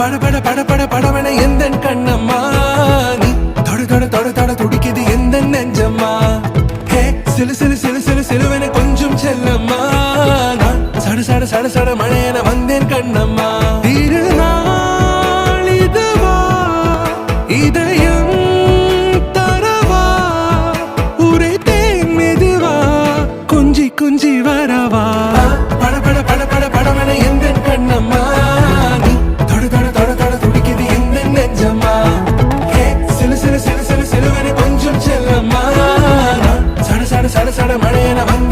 பட பட பட பட படவன எந்த கண்ணம்மா நீ தொட தொட தொட தொட துடிக்குது எந்த நெஞ்சம்மா ஹே சிலு சிலு சிலு சிலு சிலுவன கொஞ்சம் செல்லம்மா நான் சட சட சட சட மழையன வந்தேன் கண்ணம்மா திருநாள் இதுவா இதயம் தரவா உரைத்தேன் மெதுவா கொஞ்சி கொஞ்சி வரவா பட பட பட பட படவன எந்த கண்ணம்மா நீ தொட தொட தொட தொட துடிக்குது எந்த நெஞ்சம்மா ஹே சிலு சிலு சிலு சிலு சிலுவன கொஞ்சம் செல்லம்மா சட சட சட சட மழையன வந்து